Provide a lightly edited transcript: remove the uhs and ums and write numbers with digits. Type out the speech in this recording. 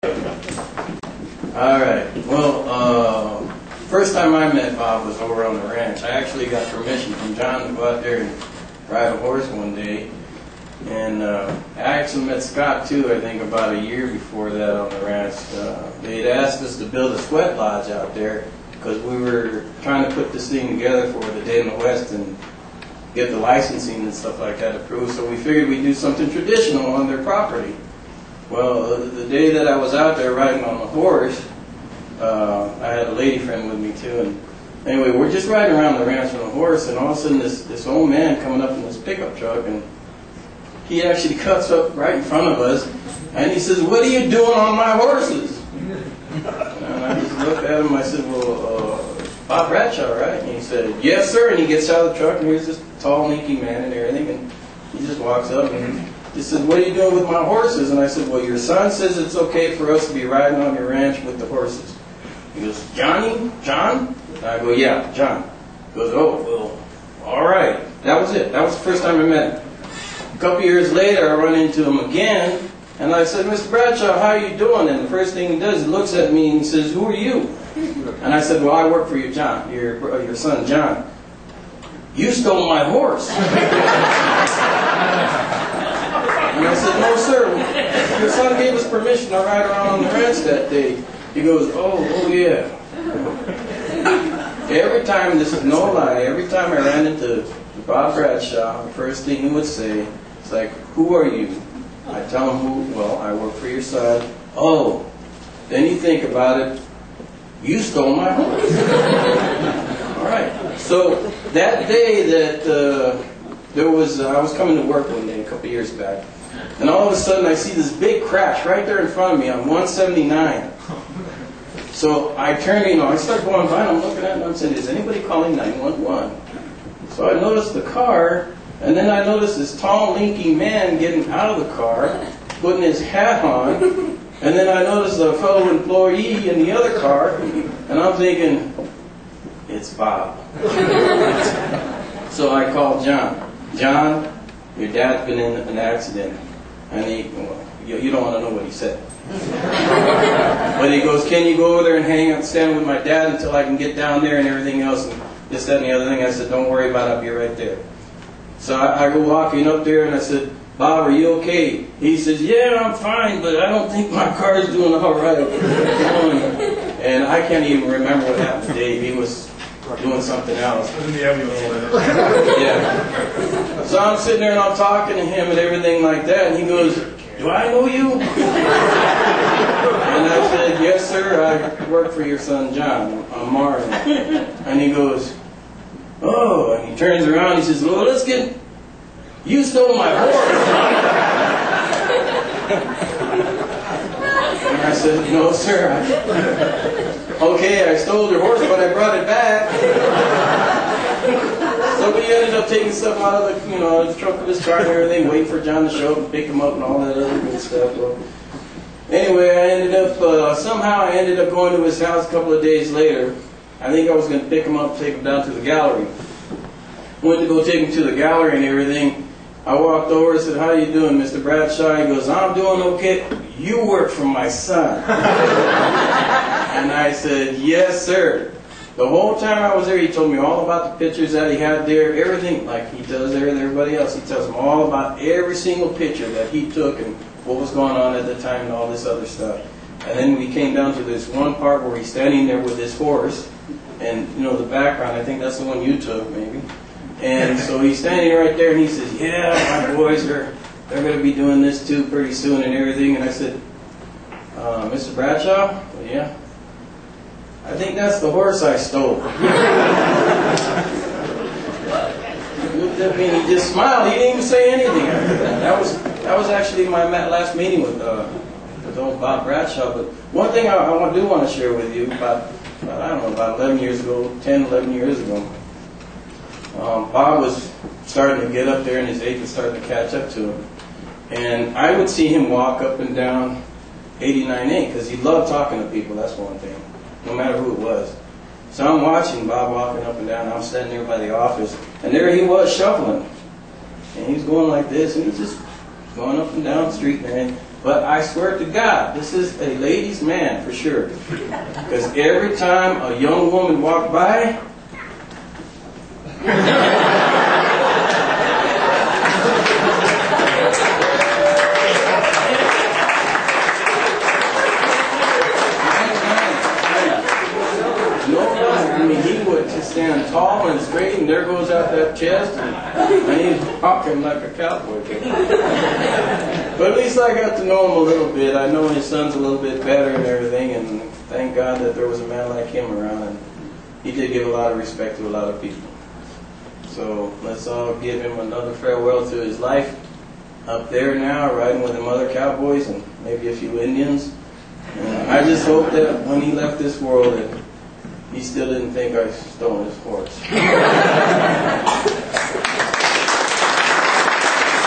Alright, well, first time I met Bob was over on the ranch. I actually got permission from John to go out there and ride a horse one day. And I actually met Scott too, I think about a year before that on the ranch. They had asked us to build a sweat lodge out there because we were trying to put this thing together for the Day in the West and get the licensing and stuff like that approved. So we figured we'd do something traditional on their property. Well, the day that I was out there riding on the horse, I had a lady friend with me too, and anyway, we're just riding around the ranch on a horse, and all of a sudden this old man coming up in this pickup truck, and he actually cuts up right in front of us, and he says, "What are you doing on my horses?" And I just looked at him, I said, "Well, Bob Bradshaw, right?" And he said, "Yes, sir," and he gets out of the truck, and here's this tall, lanky man and everything, and he just walks up, and he said, "What are you doing with my horses?" And I said, "Well, your son says it's okay for us to be riding on your ranch with the horses." He goes, "Johnny? John?" And I go, "Yeah, John." He goes, "Oh, well, all right." That was it. That was the first time I met him. A couple years later, I run into him again, and I said, "Mr. Bradshaw, how are you doing?" And the first thing he does, he looks at me and he says, "Who are you?" And I said, "Well, I work for your John, your son, John." "You stole my horse." And I said, "No, sir. Your son gave us permission to ride around on the ranch that day." He goes, oh yeah. Every time, this is no lie, every time I ran into Bob Bradshaw, the first thing he would say, it's like, "Who are you?" I tell him who, "Well, I work for your son." "Oh." Then you think about it, "You stole my horse." All right. So that day that I was coming to work one day a couple years back, and all of a sudden I see this big crash right there in front of me on 179. So I turn, I start going by, and I'm looking at it, and I'm saying, "Is anybody calling 911? So I noticed the car, and then I noticed this tall, lanky man getting out of the car, putting his hat on, and then I noticed a fellow employee in the other car, and I'm thinking, it's Bob. So I called John. "John, your dad's been in an accident." And you don't want to know what he said. But he goes, "Can you go over there and stand with my dad until I can get down there and everything else, and this, that, and the other thing?" I said, "Don't worry about it, I'll be right there." So I go walking up there, and I said, "Bob, are you okay?" He says, "Yeah, I'm fine, but I don't think my car is doing all right." And I can't even remember what happened to Dave. He was doing something else. Yeah. So I'm sitting there and I'm talking to him and everything like that, and he goes, "Do I know you?" And I said, "Yes, sir, I work for your son, John. I'm Mario." And he goes, "Oh," and he turns around and he says, "Well, you stole my horse." And I said, "No, sir. Okay, I stole your horse, but I brought it back." So we ended up taking stuff out of the trunk of his car and everything, waiting for John to show up and pick him up and all that other good stuff. Well, anyway, somehow I ended up going to his house a couple of days later. I think I was going to pick him up, take him down to the gallery. Went to go take him to the gallery and everything. I walked over and said, "How you doing, Mr. Bradshaw?" He goes, "I'm doing okay. You work for my son." And I said, "Yes, sir." The whole time I was there, he told me all about the pictures that he had there, everything, like he does there with everybody else. He tells them all about every single picture that he took and what was going on at the time and all this other stuff. And then we came down to this one part where he's standing there with his horse, and the background, I think that's the one you took, maybe. And so he's standing right there, and he says, "Yeah, my boys, they're going to be doing this too pretty soon and everything." And I said, "Mr. Bradshaw?" "Well, yeah." "I think that's the horse I stole." He looked at me and he just smiled. He didn't even say anything after that. That was actually my last meeting with old Bob Bradshaw. But one thing I do want to share with you about 11 years ago, 10, 11 years ago, Bob was starting to get up there and his age was starting to catch up to him. And I would see him walk up and down 89A because he loved talking to people, that's one thing, no matter who it was. So I'm watching Bob walking up and down, I'm standing there by the office, and there he was shuffling. And he's going like this, and he's just going up and down the street, man. But I swear to God, this is a ladies' man for sure. Because every time a young woman walked by, he would just stand tall and straight, and there goes out that chest, and he's walking like a cowboy. But at least I got to know him a little bit. I know his son's a little bit better and everything, and thank God that there was a man like him around, and he did give a lot of respect to a lot of people. So let's all give him another farewell to his life up there now, riding with them other cowboys and maybe a few Indians. And I just hope that when he left this world, that he still didn't think I stole his horse.